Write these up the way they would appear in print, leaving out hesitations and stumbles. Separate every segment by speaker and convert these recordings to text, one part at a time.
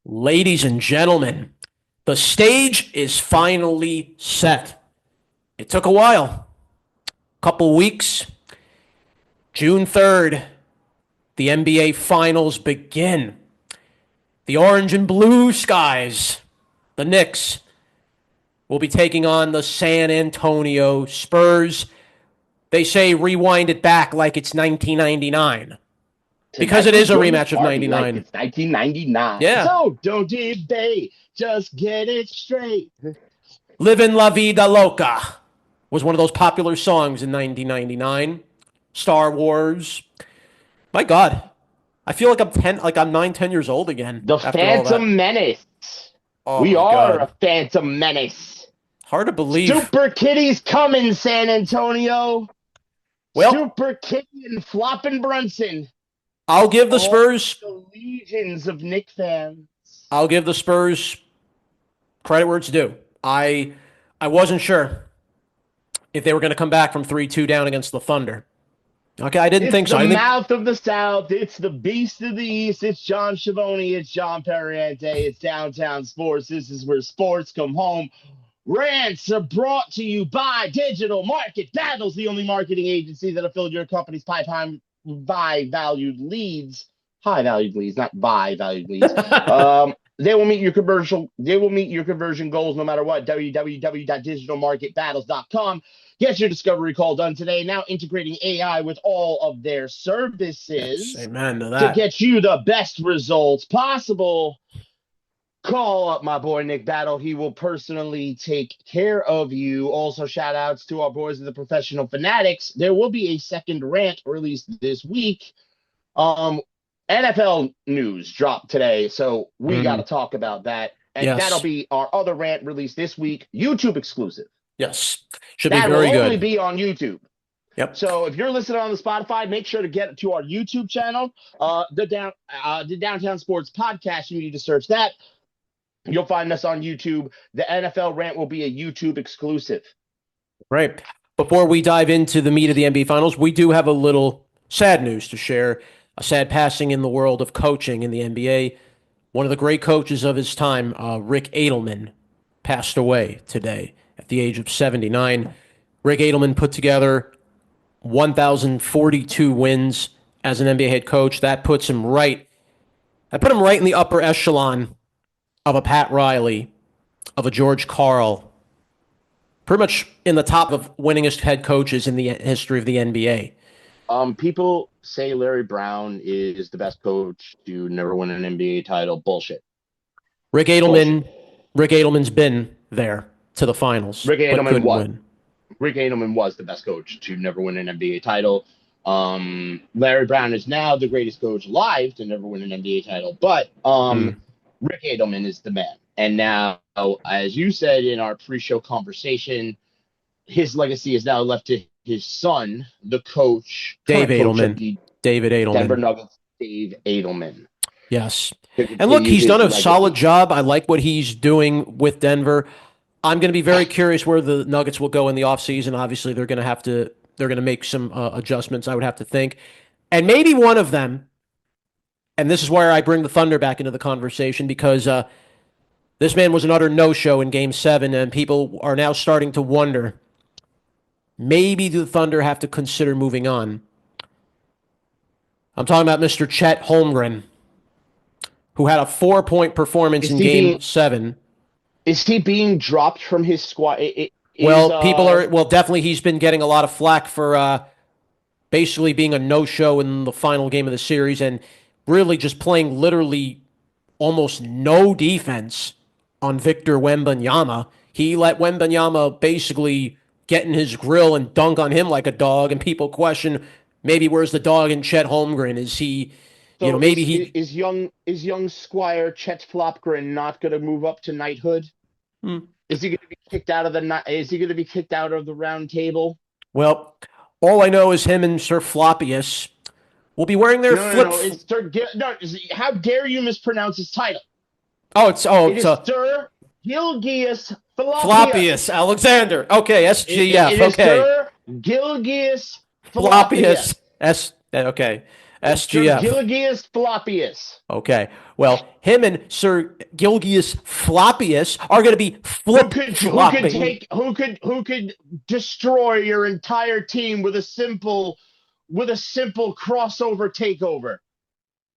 Speaker 1: Ladies and gentlemen, the stage is finally set. It took a while, couple weeks. June 3rd, the NBA Finals begin. The orange and blue skies, the Knicks, will be taking on the San Antonio Spurs. They say rewind it back like it's 1999 because it is a rematch of
Speaker 2: Party like
Speaker 1: 99.
Speaker 2: it's 1999.
Speaker 1: Yeah.
Speaker 2: So don't debate, just get it straight.
Speaker 1: Livin' La Vida Loca was one of those popular songs in 1999. Star Wars. My God, I feel like I'm 9, 10 years old again
Speaker 2: The
Speaker 1: after all that.
Speaker 2: Phantom Menace.
Speaker 1: Oh
Speaker 2: We
Speaker 1: my
Speaker 2: are a
Speaker 1: God,
Speaker 2: Phantom Menace.
Speaker 1: hard to believe.
Speaker 2: Super Kitty's coming, San Antonio.
Speaker 1: Well,
Speaker 2: Super Kitty and Floppin' Brunson.
Speaker 1: I'll give the
Speaker 2: All
Speaker 1: Spurs.
Speaker 2: the legions of Knick fans.
Speaker 1: I'll give the Spurs credit where it's due. I wasn't sure if they were going to come back from 3-2 down against the Thunder. Okay, I didn't
Speaker 2: It's
Speaker 1: think so.
Speaker 2: the
Speaker 1: I think
Speaker 2: mouth of the South. It's the beast of the East. It's John Schiavone. It's John Perriente. It's Downtown Sports. This is where sports come home. Rants are brought to you by Digital Market Battles, the only marketing agency that'll fill your company's pipeline by valued leads. High valued leads, not by valued leads. They will meet your commercial. They will meet your conversion goals no matter what. www.digitalmarketbattles.com. Get your discovery call done today. Now integrating AI with all of their
Speaker 1: yes,
Speaker 2: services
Speaker 1: amen to
Speaker 2: to
Speaker 1: that.
Speaker 2: get you the best results possible. Call up my boy Nick Battle. He will personally take care of you. Also, shout outs to our boys of the Professional Fanatics. There will be a second rant released this week. NFL news dropped today, so we got to talk about that. And that'll
Speaker 1: Yes,
Speaker 2: be our other rant released this week, YouTube exclusive.
Speaker 1: yes, should be
Speaker 2: That will
Speaker 1: very
Speaker 2: only
Speaker 1: good.
Speaker 2: be on YouTube.
Speaker 1: Yep.
Speaker 2: So if you're listening on the Spotify, make sure to get to our YouTube channel, the Downtown Sports Podcast. You need to search that. You'll find us on YouTube. The NFL rant will be a YouTube exclusive.
Speaker 1: Right. Before we dive into the meat of the NBA Finals, we do have a little sad news to share. A sad passing in the world of coaching in the NBA. One of the great coaches of his time, Rick Adelman, passed away today at the age of 79. Rick Adelman put together 1,042 wins as an NBA head coach. That put him right in the upper echelon of a Pat Riley, of a George Karl, pretty much in the top of winningest head coaches in the history of the NBA.
Speaker 2: People say Larry Brown is the best coach to never win an NBA title. Bullshit.
Speaker 1: Rick Adelman, Bullshit. Rick Adelman's been there to the finals,
Speaker 2: Rick
Speaker 1: but
Speaker 2: Adelman
Speaker 1: couldn't
Speaker 2: was.
Speaker 1: win.
Speaker 2: Rick Adelman was the best coach to never win an NBA title. Larry Brown is now the greatest coach alive to never win an NBA title, but Rick Adelman is the man. And now, as you said in our pre-show conversation, his legacy is now left to his son, the coach,
Speaker 1: David
Speaker 2: Adelman, Denver
Speaker 1: Adelman.
Speaker 2: Nuggets, Dave Adelman.
Speaker 1: Yes. And look, he's done a
Speaker 2: legacy.
Speaker 1: solid job. I like what he's doing with Denver. I'm going to be very curious where the Nuggets will go in the offseason. Obviously, they're going to make some adjustments, I would have to think. And maybe one of them, and this is where I bring the Thunder back into the conversation, because this man was an utter no-show in Game 7, and people are now starting to wonder, maybe the Thunder have to consider moving on. I'm talking about Mr. Chet Holmgren, who had a 4-point performance in Game 7.
Speaker 2: Is he being dropped from his squad?
Speaker 1: Definitely he's been getting a lot of flack for basically being a no-show in the final game of the series and really just playing literally almost no defense on Victor Wembanyama. He let Wembanyama basically get in his grill and dunk on him like a dog, and people question maybe where's the dog in Chet Holmgren? Is he,
Speaker 2: so is young Squire Chet Flopgren not going to move up to knighthood? Is he going to be kicked out of the round table?
Speaker 1: Well, all I know is him and Sir Floppius will be wearing their
Speaker 2: how dare you mispronounce his title?
Speaker 1: It's
Speaker 2: Sir Gilgeous
Speaker 1: Floppius Alexander. Okay, SGF. Okay.
Speaker 2: Sir Gilgeous
Speaker 1: Floppius. Okay.
Speaker 2: Sir
Speaker 1: SGF.
Speaker 2: Gilgius Floppius.
Speaker 1: Okay. Well, him and Sir Gilgius Floppius are going to be flip flopping.
Speaker 2: Who could destroy your entire team with a simple crossover takeover.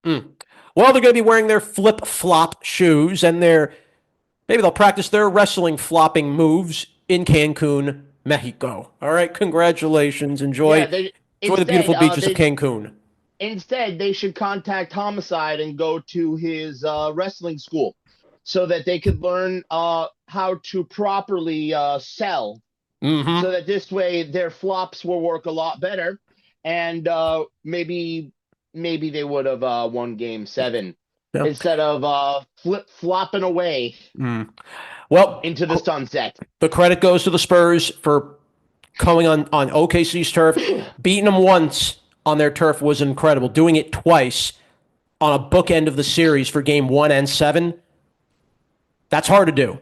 Speaker 1: Mm. Well, they're going to be wearing their flip flop shoes and maybe they'll practice their wrestling flopping moves in Cancun, Mexico. All right. Congratulations. Enjoy,
Speaker 2: Yeah, they
Speaker 1: enjoy the beautiful beaches of Cancun.
Speaker 2: instead they should contact Homicide and go to his wrestling school so that they could learn how to properly sell,
Speaker 1: Mm-hmm.
Speaker 2: so that this way their flops will work a lot better, and maybe they would have won Game 7
Speaker 1: Yeah.
Speaker 2: instead of flip flopping away
Speaker 1: Well,
Speaker 2: into the sunset.
Speaker 1: the credit goes to the Spurs for coming on OKC's turf. Beating them once on their turf was incredible. Doing it twice on a bookend of the series for Game 1 and 7, that's hard to do.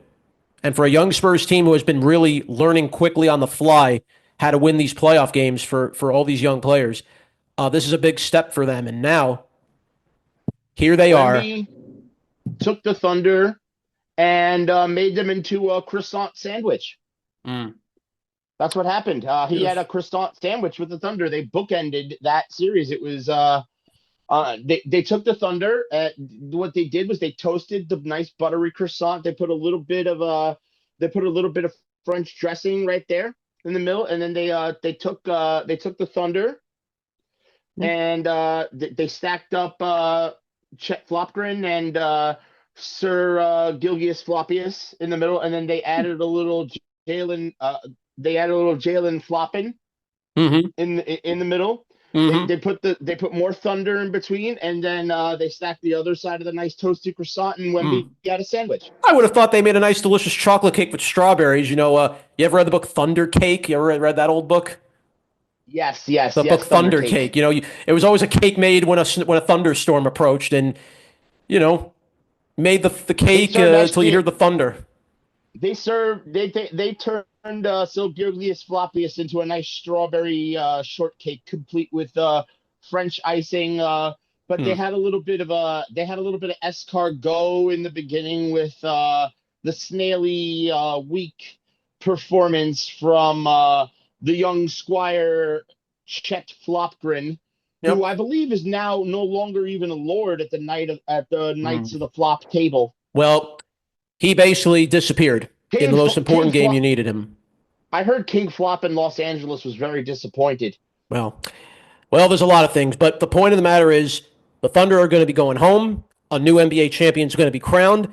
Speaker 1: And for a young Spurs team who has been really learning quickly on the fly how to win these playoff games for all these young players, this is a big step for them. And now, here they are.
Speaker 2: Wemby took the Thunder and made them into a croissant sandwich.
Speaker 1: Mm.
Speaker 2: That's what happened. He had a croissant sandwich with the Thunder. They bookended that series. It was they took the Thunder. What they did was they toasted the nice buttery croissant. They put a little bit of French dressing right there in the middle, and then they took the Thunder and they stacked up Chet Flopgren and Sir Gilgius Floppius in the middle, and then they added a little Jalen. They added a little Jalen Floppin in the middle.
Speaker 1: Mm-hmm.
Speaker 2: They put more Thunder in between, and then they stacked the other side of the nice toasted croissant, and Wemby got a sandwich.
Speaker 1: I would have thought they made a nice, delicious chocolate cake with strawberries. You ever read the book Thunder Cake? You ever read that old book?
Speaker 2: Yes,
Speaker 1: The book Thunder Cake. It was always a cake made when a thunderstorm approached, and made the cake until you hear the thunder.
Speaker 2: They turned Silgius Floppius into a nice strawberry shortcake, complete with French icing. But they had a little bit of escargot in the beginning with the snaily weak performance from the young squire Chet Flopgren, who I believe is now no longer even a lord at the Knights of the Flop table.
Speaker 1: Well, he basically disappeared in the most important game you needed him.
Speaker 2: I heard King Flop in Los Angeles was very disappointed.
Speaker 1: Well, there's a lot of things, but the point of the matter is the Thunder are going to be going home. A new NBA champion is going to be crowned.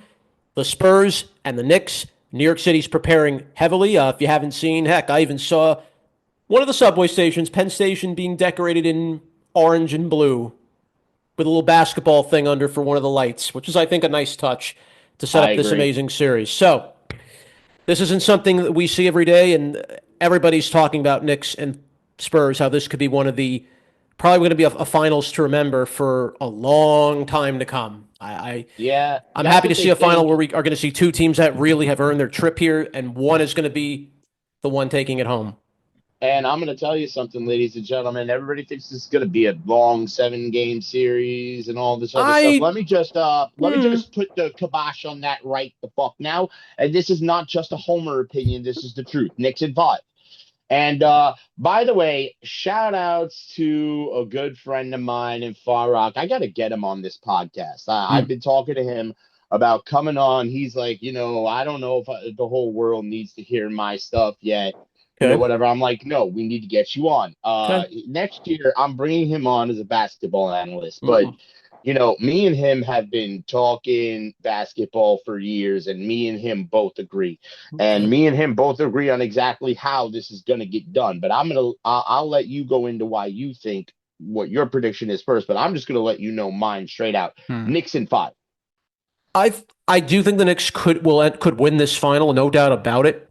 Speaker 1: The Spurs and the Knicks, New York City's preparing heavily. If you haven't seen, heck, I even saw one of the subway stations, Penn Station, being decorated in orange and blue with a little basketball thing under for one of the lights, which is, I think, a nice touch to set up this amazing series. So this isn't something that we see every day, and everybody's talking about Knicks and Spurs, how this could be one of the probably going to be a finals to remember for a long time to come. I'm happy to see a final where we are going to see two teams that really have earned their trip here, and one is going to be the one taking it home.
Speaker 2: And I'm going to tell you something, ladies and gentlemen. Everybody thinks this is going to be a long 7-game series and all this other stuff. Let me just put the kibosh on that right the fuck now. And this is not just a homer opinion. This is the truth. Knicks in 5. And by the way, shout outs to a good friend of mine in Far Rock. I got to get him on this podcast. I've been talking to him about coming on. He's like, I don't know if the whole world needs to hear my stuff yet. Okay. Whatever. I'm like, no, we need to get you on. Next year, I'm bringing him on as a basketball analyst. But, me and him have been talking basketball for years, and me and him both agree. And me and him both agree on exactly how this is going to get done. But I'll let you go into why you think what your prediction is first. But I'm just going to let you know mine straight out. Knicks in 5.
Speaker 1: I do think the Knicks could win this final, no doubt about it.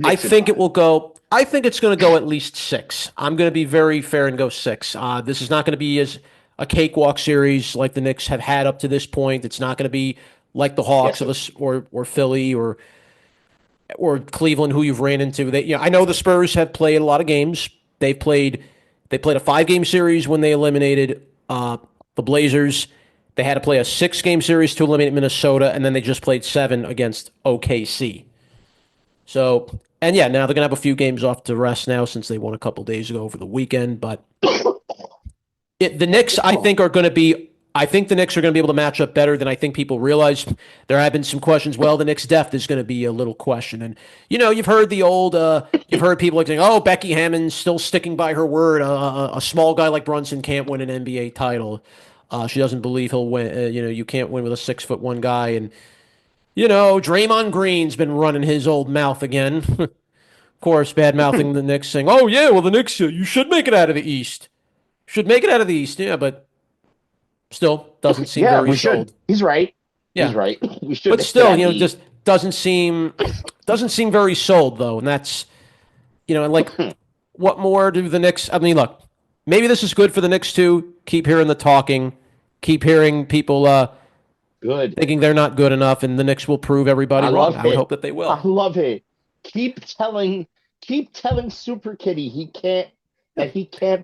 Speaker 1: I think it's going to go at least 6. I'm going to be very fair and go 6. This is not going to be as a cakewalk series like the Knicks have had up to this point. It's not going to be like the Hawks or Philly or Cleveland, who you've ran into. I know the Spurs have played a lot of games. They played a 5-game series when they eliminated The Blazers, they had to play a 6-game series to eliminate Minnesota, and then they just played 7 against OKC. So, and yeah, now they're going to have a few games off to rest now since they won a couple days ago over the weekend. But the Knicks, I think, are going to be. I think the Knicks are going to be able to match up better than I think people realize. There have been some questions. Well, the Knicks' depth is going to be a little question, and you've heard you've heard people like saying, "Oh, Becky Hammon's still sticking by her word. A small guy like Brunson can't win an NBA title. She doesn't believe he'll win. You can't win with a 6'1" guy." And Draymond Green's been running his old mouth again. Of course, bad mouthing the Knicks, saying, "Oh yeah, well the Knicks, you should make it out of the East. Should make it out of the East." Yeah, but still doesn't seem
Speaker 2: Yeah,
Speaker 1: very
Speaker 2: we should.
Speaker 1: sold.
Speaker 2: He's right. He's
Speaker 1: Yeah,
Speaker 2: right. We should
Speaker 1: but
Speaker 2: make it
Speaker 1: still,
Speaker 2: out of the East.
Speaker 1: just doesn't seem very sold though, and that's and like, what more do the Knicks? I mean, look, maybe this is good for the Knicks too. Keep hearing the talking, keep hearing people
Speaker 2: Good.
Speaker 1: thinking they're not good enough, and the Knicks will prove everybody
Speaker 2: I
Speaker 1: wrong.
Speaker 2: love
Speaker 1: I would
Speaker 2: it.
Speaker 1: hope that they
Speaker 2: I
Speaker 1: will.
Speaker 2: love it. Keep telling Super Kitty he can't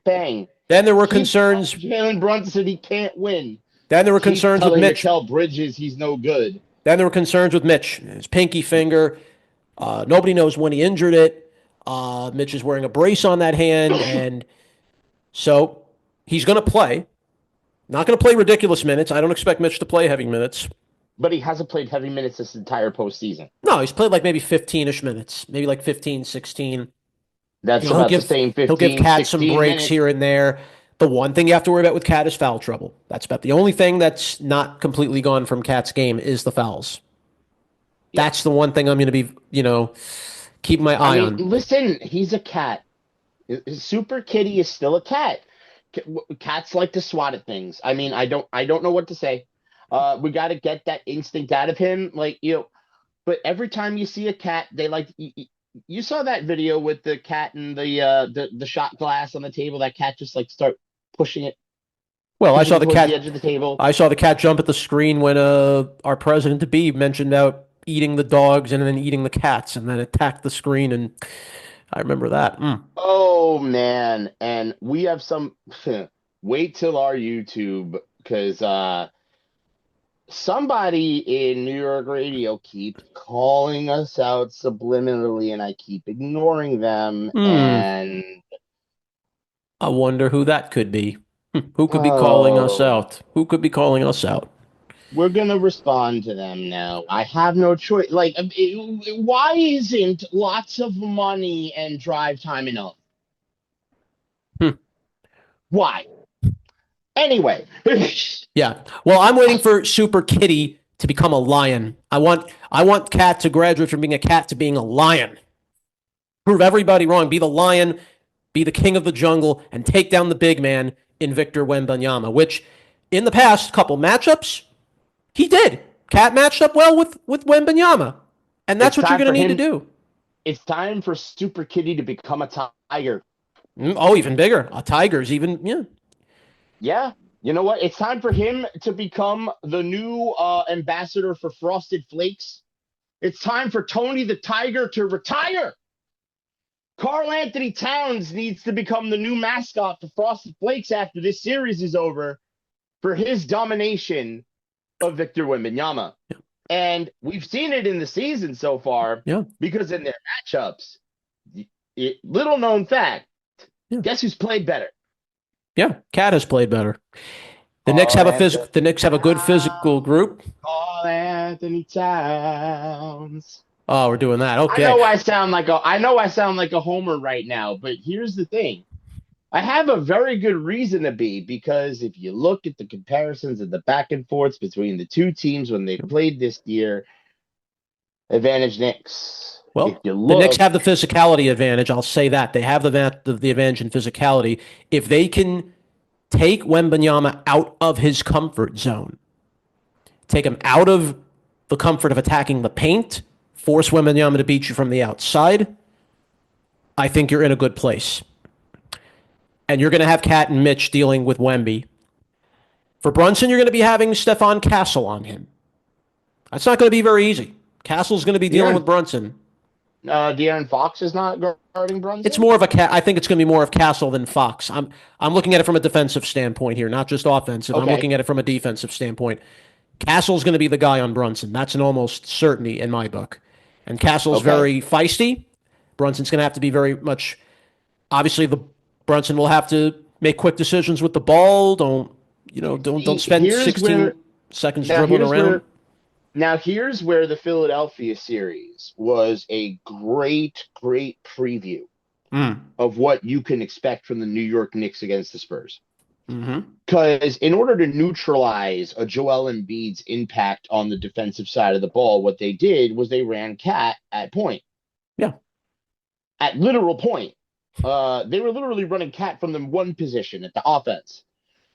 Speaker 2: bang.
Speaker 1: Then there were
Speaker 2: Keep telling
Speaker 1: concerns.
Speaker 2: Jalen Brunson he can't win.
Speaker 1: Then there were
Speaker 2: Keep
Speaker 1: concerns with
Speaker 2: telling
Speaker 1: Mitch.
Speaker 2: Mikal Bridges he's no good.
Speaker 1: Then there were concerns with Mitch, his pinky finger. Nobody knows when he injured it. Mitch is wearing a brace on that hand, and so he's going to play. Not going to play ridiculous minutes. I don't expect Mitch to play heavy minutes.
Speaker 2: But he hasn't played heavy minutes this entire postseason.
Speaker 1: No, he's played like maybe 15-ish minutes, maybe like 15, 16.
Speaker 2: That's about the same 15,
Speaker 1: He'll give Cat some
Speaker 2: 16
Speaker 1: breaks
Speaker 2: minutes.
Speaker 1: here and there. The one thing you have to worry about with Cat is foul trouble. That's about the only thing that's not completely gone from Cat's game is the fouls.
Speaker 2: Yeah.
Speaker 1: That's the one thing I'm going to be, keeping my eye on.
Speaker 2: Listen, he's a cat. Super Kitty is still a cat. Cats like to swat at things. I mean, I don't know what to say. We got to get that instinct out of him, But every time you see a cat, they like. You saw that video with the cat and the shot glass on the table. That cat just start pushing it.
Speaker 1: Well, I saw the cat.
Speaker 2: The edge of the table.
Speaker 1: I saw the cat jump at the screen when our president to be mentioned about eating the dogs and then eating the cats, and then attacked the screen, and I remember that.
Speaker 2: Oh man, and we have some. Wait till our YouTube, because somebody in New York radio keeps calling us out subliminally, and I keep ignoring them. And
Speaker 1: I wonder who that could be. Who could be calling us out? Who could be calling us out?
Speaker 2: We're gonna respond to them now. I have no choice. Why isn't lots of money and drive time enough? Why? Anyway.
Speaker 1: Yeah. Well, I'm waiting for Super Kitty to become a lion. I want Cat to graduate from being a cat to being a lion. Prove everybody wrong. Be the lion, be the king of the jungle, and take down the big man in Victor Wembanyama, which in the past couple matchups, he did. Cat matched up well with Wembanyama. And that's what you're going to need to do.
Speaker 2: It's time for Super Kitty to become a tiger.
Speaker 1: Oh, even bigger. A tiger's even, yeah.
Speaker 2: Yeah. You know what? It's time for him to become the new ambassador for Frosted Flakes. It's time for Tony the Tiger to retire. Karl Anthony Towns needs to become the new mascot for Frosted Flakes after this series is over for his domination of Victor Wembanyama.
Speaker 1: Yeah.
Speaker 2: And we've seen it in the season so far, because in their matchups, little known fact, guess who's played better?
Speaker 1: Yeah, Cat has played better. The Knicks have a good physical group.
Speaker 2: Karl Anthony Towns.
Speaker 1: Oh, we're doing that. Okay.
Speaker 2: I know I sound like a homer right now, but here's the thing. I have a very good reason to be, because if you look at the comparisons and the back and forths between the two teams when they played this year, advantage Knicks.
Speaker 1: Well, the Knicks have the physicality advantage. I'll say that. They have the advantage in physicality. If they can take Wembanyama out of his comfort zone, take him out of the comfort of attacking the paint, force Wembanyama to beat you from the outside, I think you're in a good place. And you're going to have Cat and Mitch dealing with Wemby. For Brunson, you're going to be having Stefan Castle on him. That's not going to be very easy. Castle's going to be dealing with Brunson.
Speaker 2: De'Aaron Fox is not guarding
Speaker 1: It's
Speaker 2: Brunson?
Speaker 1: more of I think it's going to be more of Castle than Fox. I'm looking at it from a defensive standpoint here, not just offensive. I'm
Speaker 2: Okay.
Speaker 1: looking at it from a defensive standpoint. Castle's going to be the guy on Brunson. That's an almost certainty in my book. And Castle's
Speaker 2: Okay.
Speaker 1: very feisty. Brunson's going to have to be very much. Obviously, the Brunson will have to make quick decisions with the ball. Don't
Speaker 2: See,
Speaker 1: spend 16 seconds
Speaker 2: now
Speaker 1: dribbling
Speaker 2: here's
Speaker 1: around.
Speaker 2: where here's where the Philadelphia series was a great preview
Speaker 1: Mm.
Speaker 2: of what you can expect from the New York Knicks against the Spurs.
Speaker 1: Mm-hmm.
Speaker 2: Because in order to neutralize a Joel Embiid's impact on the defensive side of the ball, what they did was they ran Cat at point,
Speaker 1: Yeah.
Speaker 2: at literal point. They were literally running Cat from the one position at the offense.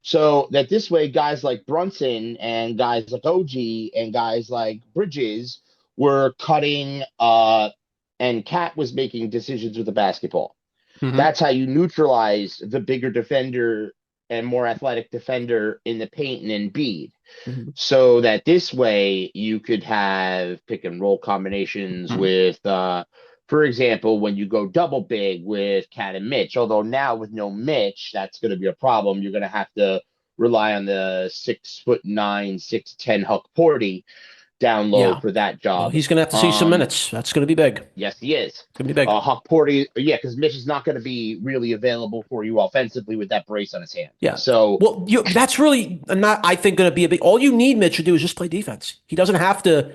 Speaker 2: So that this way, guys like Brunson and guys like OG and guys like Bridges were cutting, and Cat was making decisions with the basketball.
Speaker 1: Mm-hmm.
Speaker 2: That's how you neutralize the bigger defender and more athletic defender in the paint and Embiid.
Speaker 1: Mm-hmm.
Speaker 2: So that this way you could have pick and roll combinations
Speaker 1: Mm-hmm.
Speaker 2: with, for example, when you go double big with Cat and Mitch. Although now with no Mitch, that's going to be a problem. You're going to have to rely on the 6'9", 6'10" Huck Porty down low
Speaker 1: Yeah.
Speaker 2: for that
Speaker 1: Well,
Speaker 2: job.
Speaker 1: he's going to have to see some minutes. That's going to be big. It's
Speaker 2: Yes, he is.
Speaker 1: going to be big.
Speaker 2: Huck Porty, yeah, because Mitch is not going to be really available for you offensively with that brace on his hand.
Speaker 1: Yeah.
Speaker 2: So,
Speaker 1: Well, that's really not, I think, going to be a big. All you need Mitch to do is just play defense. He doesn't have to.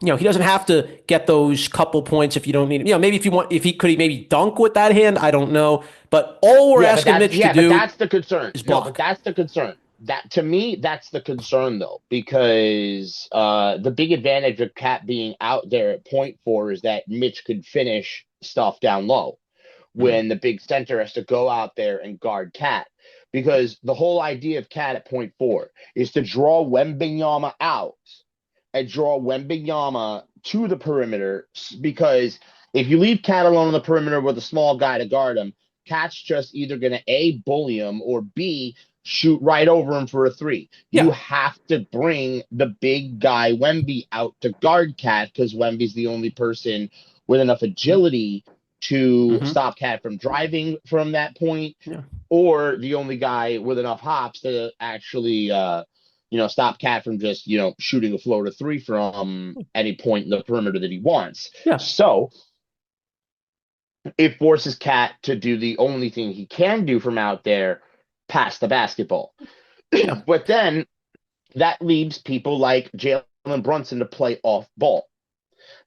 Speaker 1: He doesn't have to get those couple points if you don't need him. Maybe if you want, if he could, he maybe dunk with that hand. I don't know. But all we're asking Mitch to
Speaker 2: but
Speaker 1: do
Speaker 2: that's the concern.
Speaker 1: is
Speaker 2: No, but
Speaker 1: block.
Speaker 2: that's the concern. That to me, that's the concern though, because the big advantage of Cat being out there at point four is that Mitch could finish stuff down low
Speaker 1: Mhm.
Speaker 2: when the big center has to go out there and guard Cat. Because the whole idea of Cat at point four is to draw Wembanyama out and draw Wembanyama to the perimeter. Because if you leave Cat alone on the perimeter with a small guy to guard him, Cat's just either going to A, bully him, or B, shoot right over him for a three. You
Speaker 1: Yeah.
Speaker 2: have to bring the big guy Wemby out to guard Cat because Wemby's the only person with enough agility to
Speaker 1: Mm-hmm.
Speaker 2: stop Cat from driving from that point,
Speaker 1: Yeah.
Speaker 2: or the only guy with enough hops to actually stop Cat from just, shooting a floater three from any point in the perimeter that he wants.
Speaker 1: Yeah.
Speaker 2: So it forces Cat to do the only thing he can do from out there, pass the basketball.
Speaker 1: Yeah.
Speaker 2: But then that leaves people like Jalen Brunson to play off ball.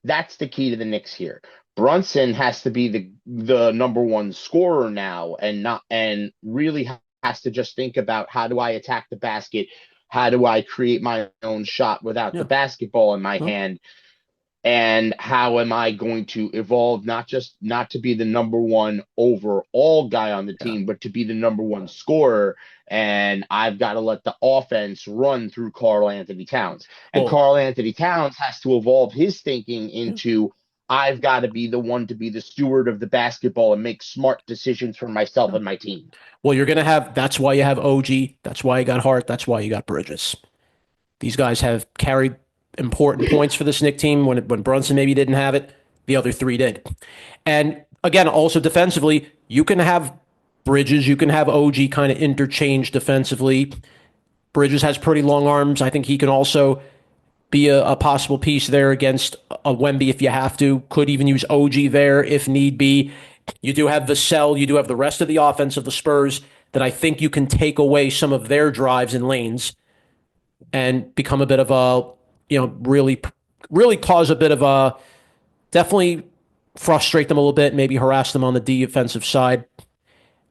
Speaker 2: That's the key to the Knicks here. Brunson has to be the number one scorer now, and really has to just think about, how do I attack the basket? How do I create my own shot without the
Speaker 1: Yeah.
Speaker 2: basketball in my
Speaker 1: Well,
Speaker 2: hand? And how am I going to evolve, not to be the number one overall guy on the
Speaker 1: yeah.
Speaker 2: team, but to be the number one scorer? And I've got to let the offense run through Karl Anthony Towns. And
Speaker 1: Well,
Speaker 2: Karl Anthony Towns has to evolve his thinking
Speaker 1: yeah.
Speaker 2: into, I've got to be the one to be the steward of the basketball and make smart decisions for myself
Speaker 1: Yeah.
Speaker 2: and my team.
Speaker 1: Well, you're going to have, that's why you have OG. That's why you got Hart. That's why you got Bridges. These guys have carried important points for this Knick team when Brunson maybe didn't have it. The other three did. And again, also defensively, you can have Bridges, you can have OG kind of interchange defensively. Bridges has pretty long arms. I think he can also be a possible piece there against a Wemby if you have to. Could even use OG there if need be. You do have Vassell. You do have the rest of the offense of the Spurs that I think you can take away some of their drives and lanes and become a bit of a, really cause a bit of a, definitely frustrate them a little bit, maybe harass them on the defensive side.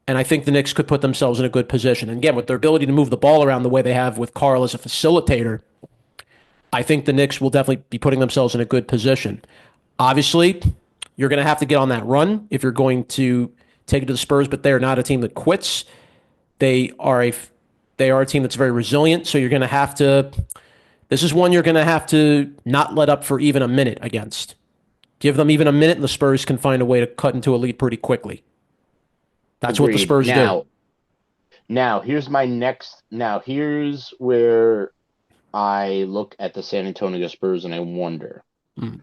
Speaker 1: And I think the Knicks could put themselves in a good position. And again, with their ability to move the ball around the way they have with Karl as a facilitator, I think the Knicks will definitely be putting themselves in a good position. Obviously, you're going to have to get on that run if you're going to take it to the Spurs, but they're not a team that quits. They are a they are a team that's very resilient, so you're going to have to, this is one you're going to have to not let up for even a minute against. Give them even a minute and the Spurs can find a way to cut into a lead pretty quickly. That's what the
Speaker 2: Agreed.
Speaker 1: Spurs do.
Speaker 2: Now here's my next. Now here's where I look at the San Antonio Spurs and I wonder,
Speaker 1: Mm.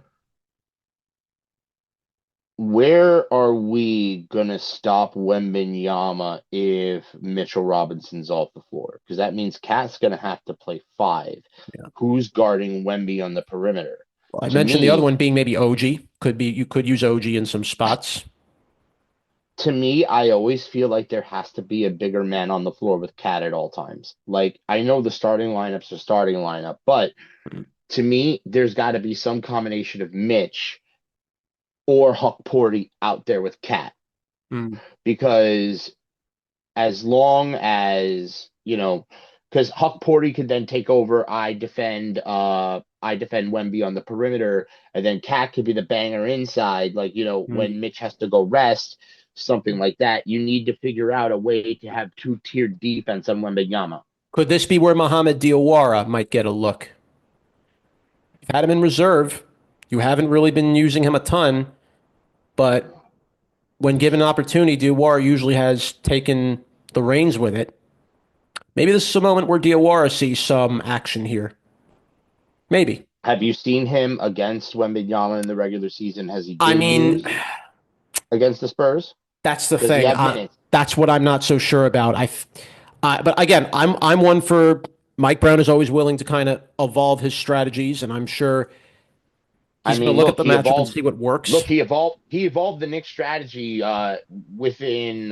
Speaker 2: Where are we gonna stop Wembenyama if Mitchell Robinson's off the floor? Because that means Cat's gonna have to play five.
Speaker 1: Yeah.
Speaker 2: Who's guarding Wemby on the perimeter?
Speaker 1: Well, I
Speaker 2: To
Speaker 1: mentioned the other
Speaker 2: me,
Speaker 1: one being maybe OG. Could be you could use OG in some spots.
Speaker 2: I always feel like there has to be a bigger man on the floor with Cat at all times. Like I know the starting lineup's a starting lineup, but to me, there's got to be some combination of Mitch or Huck Porty out there with Cat
Speaker 1: Mm.
Speaker 2: because as long as because Huck Porty could then take over. I defend Wemby on the perimeter, and then Cat could be the banger inside. Like
Speaker 1: Mm.
Speaker 2: when Mitch has to go rest, something like that. You need to figure out a way to have two-tiered defense on Wembenyama.
Speaker 1: Could this be where Mohamed Diawara might get a look? You've had him in reserve. You haven't really been using him a ton, but when given an opportunity, Diawara usually has taken the reins with it. Maybe this is a moment where Diawara sees some action here. Maybe.
Speaker 2: Have you seen him against Wembenyama in the regular season? Has he
Speaker 1: I
Speaker 2: been
Speaker 1: mean,
Speaker 2: used against the Spurs?
Speaker 1: that's the
Speaker 2: Does he
Speaker 1: thing.
Speaker 2: have minutes?
Speaker 1: That's what I'm not so sure about. But again, I'm one for Mike Brown is always willing to kind of evolve his strategies, and I'm sure
Speaker 2: I
Speaker 1: he's going to
Speaker 2: mean,
Speaker 1: look at
Speaker 2: look,
Speaker 1: the matchup and see what works.
Speaker 2: he evolved the Knicks strategy within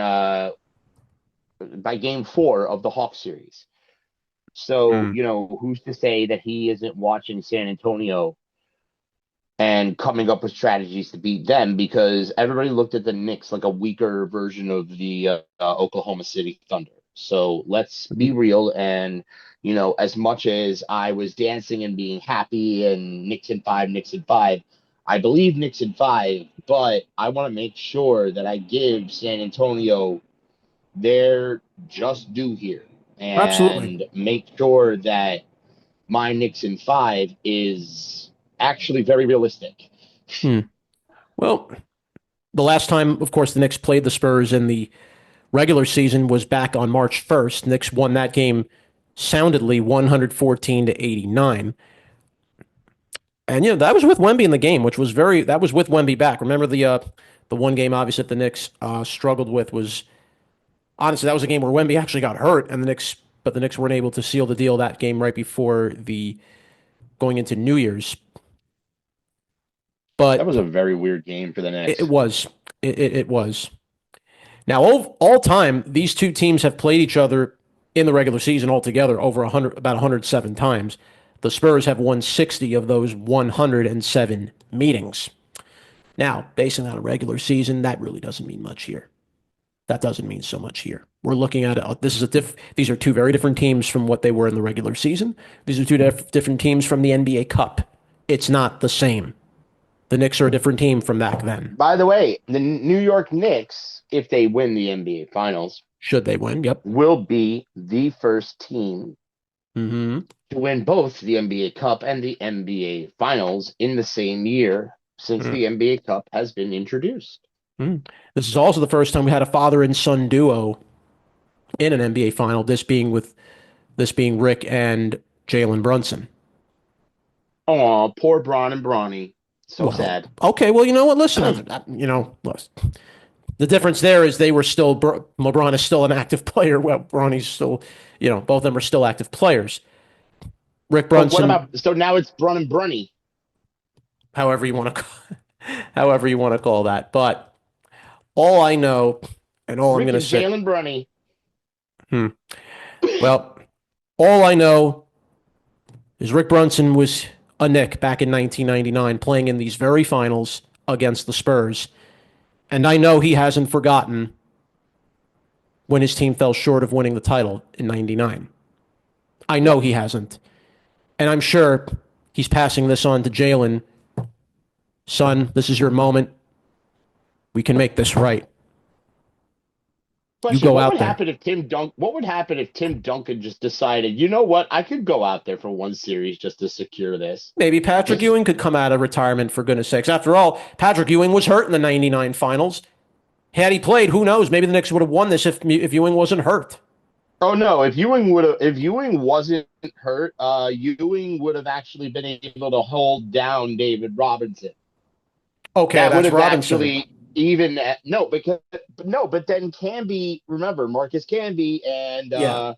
Speaker 2: by game 4 of the Hawks series. So,
Speaker 1: Mm.
Speaker 2: who's to say that he isn't watching San Antonio and coming up with strategies to beat them because everybody looked at the Knicks like a weaker version of the Oklahoma City Thunder. So let's be real. And, as much as I was dancing and being happy and Knicks in five, Knicks in five, I believe Knicks in five, but I want to make sure that I give San Antonio their just due here
Speaker 1: Absolutely.
Speaker 2: and make sure that my Knicks in five is actually very realistic.
Speaker 1: Hmm. Well, the last time, of course, the Knicks played the Spurs in the regular season was back on March 1st. Knicks won that game soundedly 114 to 89. And that was with Wemby in the game, which was that was with Wemby back. Remember the one game obviously that the Knicks struggled with was honestly that was a game where Wemby actually got hurt and the Knicks weren't able to seal the deal that game right before the going into New Year's.
Speaker 2: That was
Speaker 1: But
Speaker 2: a very weird game for the
Speaker 1: it
Speaker 2: Knicks.
Speaker 1: was it was. Now, all time, these two teams have played each other in the regular season altogether over about 107 times. The Spurs have won 60 of those 107 meetings. Now, basing on a regular season, that really doesn't mean much here. That doesn't mean so much here. We're looking at these are two very different teams from what they were in the regular season. These are two different teams from the NBA Cup. It's not the same. The Knicks are a different team from back then.
Speaker 2: By the way, the New York Knicks, if they win the NBA Finals,
Speaker 1: Should they win? Yep.
Speaker 2: will be the first team
Speaker 1: Mm-hmm.
Speaker 2: to win both the NBA Cup and the NBA Finals in the same year since the NBA Cup has been introduced.
Speaker 1: Mm. This is also the first time we had a father and son duo in an NBA final. This being Rick and Jalen Brunson.
Speaker 2: Oh, poor Bron and Bronny. So
Speaker 1: Well,
Speaker 2: sad.
Speaker 1: okay. Well, you know what? Listen, the difference there is they were still LeBron is still an active player. Well, Bronny's still, both of them are still active players. Rick
Speaker 2: But what
Speaker 1: Brunson,
Speaker 2: about so now it's Bron and Brunny?
Speaker 1: however you want to, however you want to call that. But all I know, and all I'm
Speaker 2: Rick
Speaker 1: going to
Speaker 2: and
Speaker 1: say,
Speaker 2: Jalen Brunny.
Speaker 1: well, all I know is Rick Brunson was a Knick back in 1999 playing in these very finals against the Spurs. And I know he hasn't forgotten when his team fell short of winning the title in 99. I know he hasn't. And I'm sure he's passing this on to Jalen. Son, this is your moment. We can make this right. You
Speaker 2: Question:
Speaker 1: go
Speaker 2: What
Speaker 1: out
Speaker 2: would
Speaker 1: there.
Speaker 2: happen if What would happen if Tim Duncan just decided, you know what, I could go out there for one series just to secure this?
Speaker 1: Maybe Patrick Ewing could come out of retirement for goodness sakes. After all, Patrick Ewing was hurt in the 99 finals. Had he played, who knows? Maybe the Knicks would have won this if Ewing wasn't hurt.
Speaker 2: Oh no! If Ewing wasn't hurt, Ewing would have actually been able to hold down David Robinson.
Speaker 1: Okay,
Speaker 2: That would
Speaker 1: that's
Speaker 2: have
Speaker 1: Robinson.
Speaker 2: No, but then Camby, remember Marcus Camby and
Speaker 1: Yeah.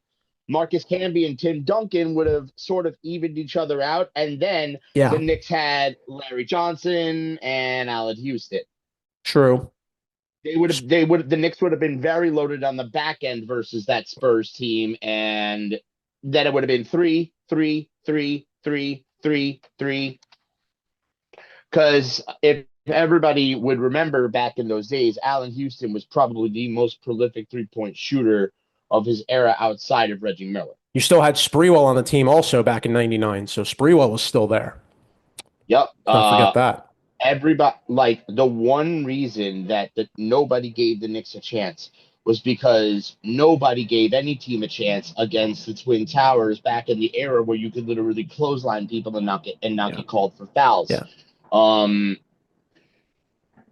Speaker 2: Marcus Camby and Tim Duncan would have sort of evened each other out, and then the
Speaker 1: Yeah.
Speaker 2: Knicks had Larry Johnson and Allen Houston.
Speaker 1: True.
Speaker 2: The Knicks would have been very loaded on the back end versus that Spurs team, and then it would have been 3-3-3-3-3-3. Because if everybody would remember back in those days, Allen Houston was probably the most prolific 3-point shooter of his era outside of Reggie Miller.
Speaker 1: You still had Sprewell on the team also back in '99, so Sprewell was still there.
Speaker 2: Yep.
Speaker 1: Don't forget that.
Speaker 2: Everybody, like, the one reason that nobody gave the Knicks a chance was because nobody gave any team a chance against the Twin Towers back in the era where you could literally clothesline people and not
Speaker 1: Yeah.
Speaker 2: get called for fouls.
Speaker 1: Yeah.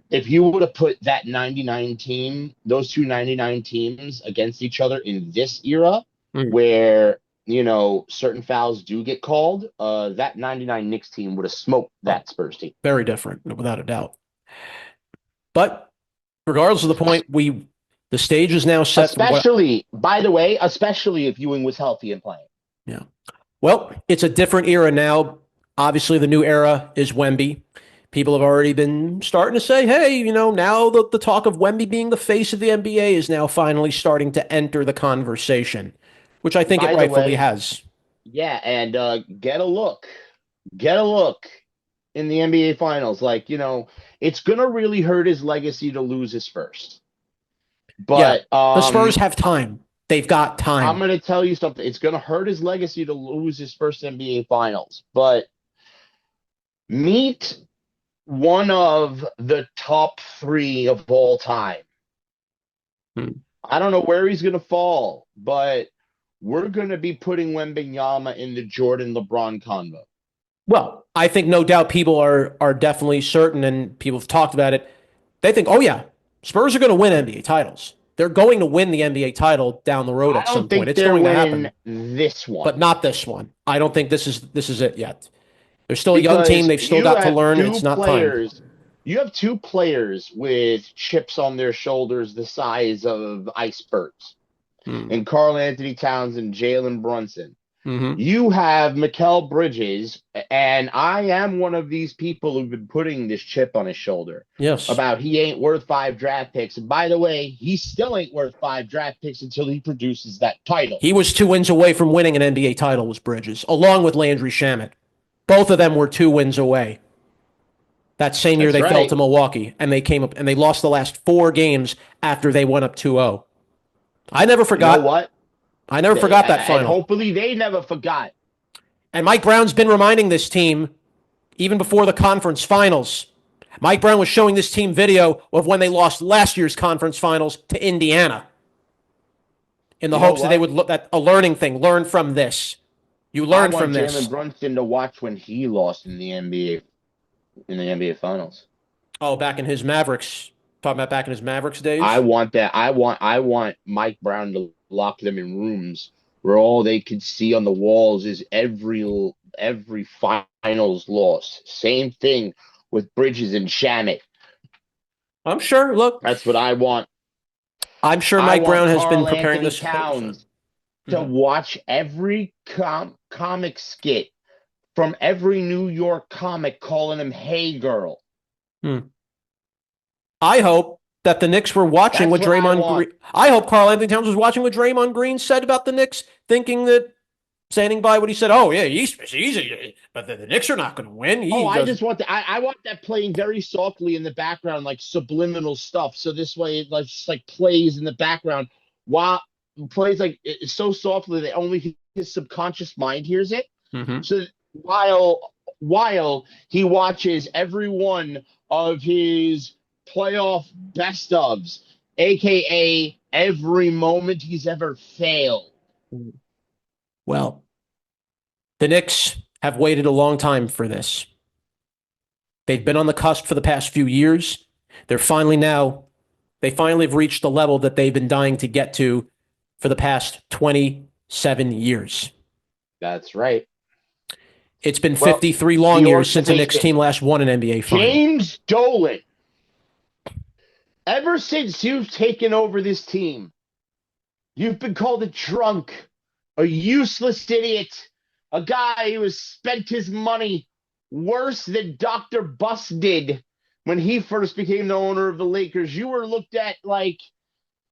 Speaker 2: If you would have put that 99 team, those two 99 teams against each other in this era, where, you know, certain fouls do get called, that 99 Knicks team would have smoked that Spurs team.
Speaker 1: Very different, without a doubt. But regardless of the point, the stage is now set.
Speaker 2: By the way, especially if Ewing was healthy and playing.
Speaker 1: Yeah. Well, it's a different era now. Obviously, the new era is Wemby. People have already been starting to say, hey, you know, now the talk of Wemby being the face of the NBA is now finally starting to enter the conversation, which I think it rightfully has.
Speaker 2: Yeah, and get a look in the NBA Finals. Like, you know, it's going to really hurt his legacy to lose his first. But
Speaker 1: the Spurs have time. They've got time.
Speaker 2: I'm going to tell you something. It's going to hurt his legacy to lose his first NBA Finals. But meet one of the top 3 of all time. I don't know where he's going to fall, but we're going to be putting Wembanyama in the Jordan LeBron convo.
Speaker 1: Well, I think no doubt people are definitely certain, and people have talked about it. They think, oh yeah, Spurs are going to win NBA titles. They're going to win the NBA title down the road at some point. It's going to happen.
Speaker 2: This one,
Speaker 1: but not this one. I don't think this is it yet. They're still a young team. They've still got to learn. It's not time.
Speaker 2: You have 2 players with chips on their shoulders the size of icebergs. And Karl-Anthony Towns and Jalen Brunson. You have Mikal Bridges, and I am one of these people who've been putting this chip on his shoulder.
Speaker 1: Yes.
Speaker 2: About he ain't worth 5 draft picks. And by the way, he still ain't worth 5 draft picks until he produces that title.
Speaker 1: He was 2 wins away from winning an NBA title, was Bridges, along with Landry Shamet. Both of them were 2 wins away. That same year they fell to Milwaukee, and they came up and they lost the last 4 games after they went up 2-0. I never forgot.
Speaker 2: You know what?
Speaker 1: I never forgot that final.
Speaker 2: And hopefully they never forgot.
Speaker 1: And Mike Brown's been reminding this team, even before the conference finals. Mike Brown was showing this team video of when they lost last year's conference finals to Indiana, in the hopes that they would look at a learning thing. Learn from this. You learn from this.
Speaker 2: I want Jalen Brunson to watch when he lost in the NBA Finals.
Speaker 1: Oh, back in his Mavericks. Talking about back in his Mavericks days.
Speaker 2: I want that. I want Mike Brown to lock them in rooms where all they could see on the walls is every finals loss. Same thing with Bridges and Shamet.
Speaker 1: I'm sure. Look,
Speaker 2: that's what I want.
Speaker 1: I'm sure Mike Brown has been preparing this.
Speaker 2: Towns to watch every comic skit from every New York comic calling him "Hey Girl."
Speaker 1: I hope that the Knicks were watching what Draymond Green. I hope Karl-Anthony Towns was watching what Draymond Green said about the Knicks, thinking that, standing by what he said. Oh yeah, he's easy, but the Knicks are not going to win.
Speaker 2: I just want that. I want that playing very softly in the background, like subliminal stuff. So this way, it just like plays in the background while plays like it's so softly that only his subconscious mind hears it. So while he watches every one of his playoff best ofs, aka every moment he's ever failed.
Speaker 1: Well, the Knicks have waited a long time for this. They've been on the cusp for the past few years. They finally have reached the level that they've been dying to get to for the past 27 years.
Speaker 2: That's right.
Speaker 1: It's been 53 long years since the Knicks team last won an NBA final.
Speaker 2: James Dolan Ever since you've taken over this team, you've been called a drunk, a useless idiot, a guy who has spent his money worse than Dr. Buss did when he first became the owner of the Lakers. You were looked at like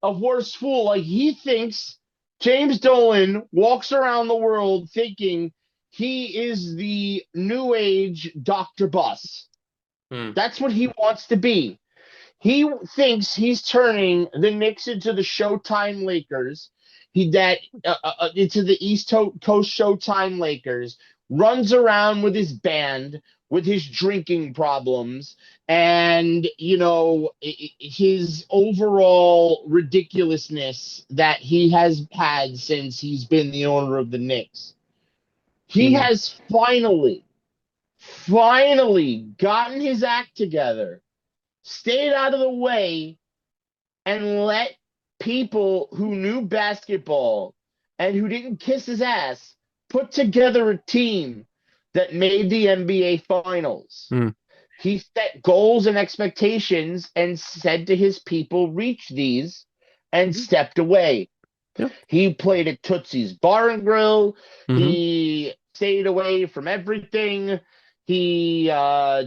Speaker 2: a worse fool. Like he thinks James Dolan walks around the world thinking he is the new age Dr. Buss.
Speaker 1: Hmm.
Speaker 2: That's what he wants to be. He thinks he's turning the Knicks into the Showtime Lakers. Into the Coast Showtime Lakers. Runs around with his band, with his drinking problems, and his overall ridiculousness that he has had since he's been the owner of the Knicks. He
Speaker 1: Hmm.
Speaker 2: has finally gotten his act together, stayed out of the way, and let people who knew basketball and who didn't kiss his ass put together a team that made the NBA Finals.
Speaker 1: Hmm.
Speaker 2: He set goals and expectations and said to his people, reach these, and stepped away.
Speaker 1: Yeah.
Speaker 2: He played at Tootsie's Bar and Grill.
Speaker 1: Mm-hmm.
Speaker 2: He stayed away from everything. He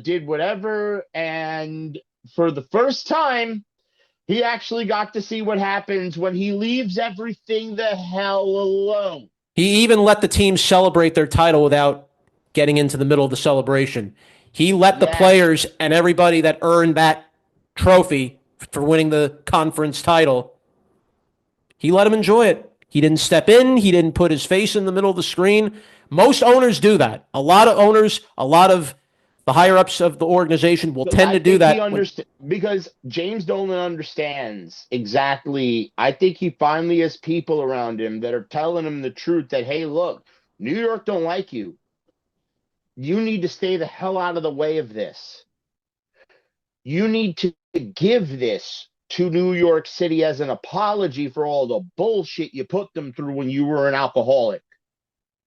Speaker 2: did whatever. And for the first time, he actually got to see what happens when he leaves everything the hell alone.
Speaker 1: He even let the team celebrate their title without getting into the middle of the celebration. He let the
Speaker 2: Yes.
Speaker 1: players and everybody that earned that trophy for winning the conference title, he let them enjoy it. He didn't step in. He didn't put his face in the middle of the screen. Most owners do that. A lot of owners, a lot of the higher ups of the organization will tend
Speaker 2: I
Speaker 1: to do
Speaker 2: think he
Speaker 1: that.
Speaker 2: understands because James Dolan understands exactly. I think he finally has people around him that are telling him the truth that, hey, look, New York don't like you. You need to stay the hell out of the way of this. You need to give this to New York City as an apology for all the bullshit you put them through when you were an alcoholic.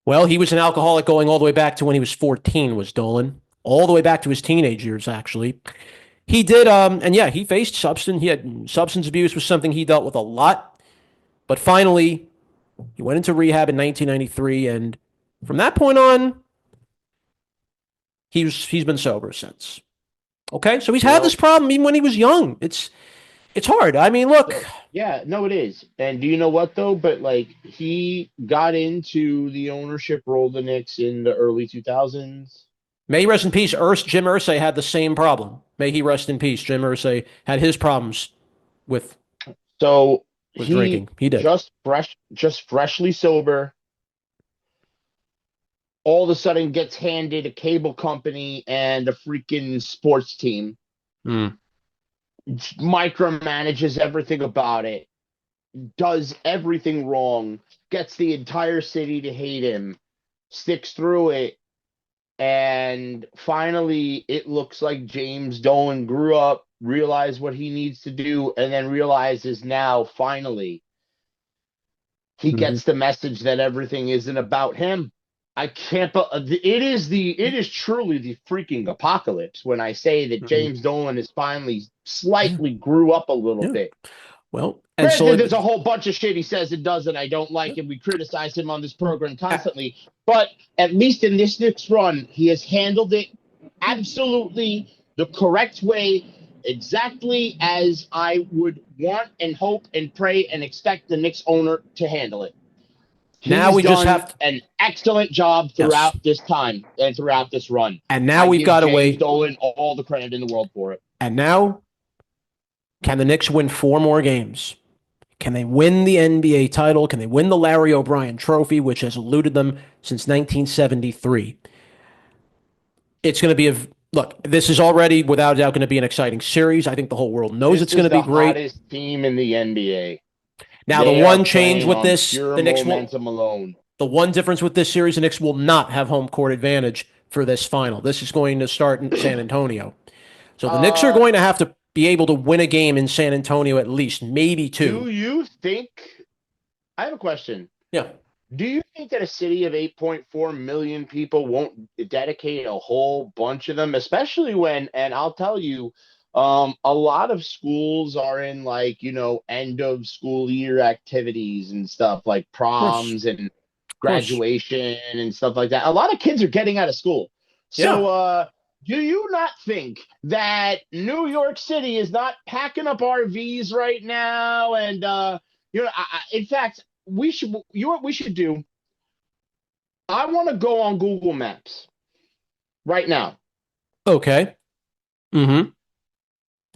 Speaker 1: Well, he was an alcoholic going all the way back to when he was 14, was Dolan. All the way back to his teenage years, actually. He did, and yeah, he faced substance. He had substance abuse was something he dealt with a lot. But finally, he went into rehab in 1993, and from that point on, he's been sober since. Okay, so he's had this
Speaker 2: Well,
Speaker 1: problem even when he was young. It's hard. I mean, look,
Speaker 2: so yeah, no, it is. And do you know what though? But like he got into the ownership role of the Knicks in the early 2000s.
Speaker 1: may he rest in peace. Jim Irsay had the same problem. May he rest in peace. Jim Irsay had his problems with
Speaker 2: So
Speaker 1: with
Speaker 2: he
Speaker 1: drinking. He did.
Speaker 2: just freshly sober, all of a sudden gets handed a cable company and a freaking sports team,
Speaker 1: Mm.
Speaker 2: micromanages everything about it, does everything wrong, gets the entire city to hate him, sticks through it, and finally it looks like James Dolan grew up, realized what he needs to do, and then realizes now finally he
Speaker 1: Mm-hmm.
Speaker 2: gets the message that everything isn't about him. I can't. It is truly the freaking apocalypse when I say that
Speaker 1: Mm-hmm.
Speaker 2: James Dolan has finally
Speaker 1: Yeah.
Speaker 2: slightly grew up a little
Speaker 1: Yeah.
Speaker 2: bit.
Speaker 1: Well, and so
Speaker 2: Granted, there's a whole bunch of shit he says and does that I don't like, and we criticize him on this program constantly. But at least in this next run, he has handled it absolutely the correct way, exactly as I would want and hope and pray and expect the Knicks owner to handle it.
Speaker 1: now
Speaker 2: He's
Speaker 1: we just
Speaker 2: done
Speaker 1: have to,
Speaker 2: an excellent job
Speaker 1: yes.
Speaker 2: throughout this time and throughout this run.
Speaker 1: And now
Speaker 2: I
Speaker 1: we've
Speaker 2: give
Speaker 1: got to
Speaker 2: James
Speaker 1: wait.
Speaker 2: Dolan all the credit in the world for it.
Speaker 1: And now, can the Knicks win 4 more games? Can they win the NBA title? Can they win the Larry O'Brien trophy, which has eluded them since 1973? It's going to be a look. This is already, without a doubt, going to be an exciting series. I think the whole world knows
Speaker 2: This
Speaker 1: it's going
Speaker 2: is
Speaker 1: to be
Speaker 2: the
Speaker 1: great.
Speaker 2: hottest team in the NBA.
Speaker 1: Now, the
Speaker 2: They are
Speaker 1: one change
Speaker 2: playing
Speaker 1: with
Speaker 2: on
Speaker 1: this,
Speaker 2: pure
Speaker 1: the Knicks will.
Speaker 2: momentum alone.
Speaker 1: The one difference with this series, the Knicks will not have home court advantage for this final. This is going to start in San Antonio. So the Knicks are
Speaker 2: Uh,
Speaker 1: going to have to be able to win a game in San Antonio at least, maybe
Speaker 2: do
Speaker 1: two.
Speaker 2: you think? I have a question.
Speaker 1: Yeah.
Speaker 2: Do you think that a city of 8.4 million people won't dedicate a whole bunch of them, especially when, and I'll tell you, A lot of schools are in like, end of school year activities and stuff like
Speaker 1: Of course,
Speaker 2: proms and
Speaker 1: of course.
Speaker 2: graduation and stuff like that. A lot of kids are getting out of school. So,
Speaker 1: Yeah.
Speaker 2: do you not think that New York City is not packing up RVs right now? And, in fact, what we should do, I want to go on Google Maps right now.
Speaker 1: Okay. Mm-hmm.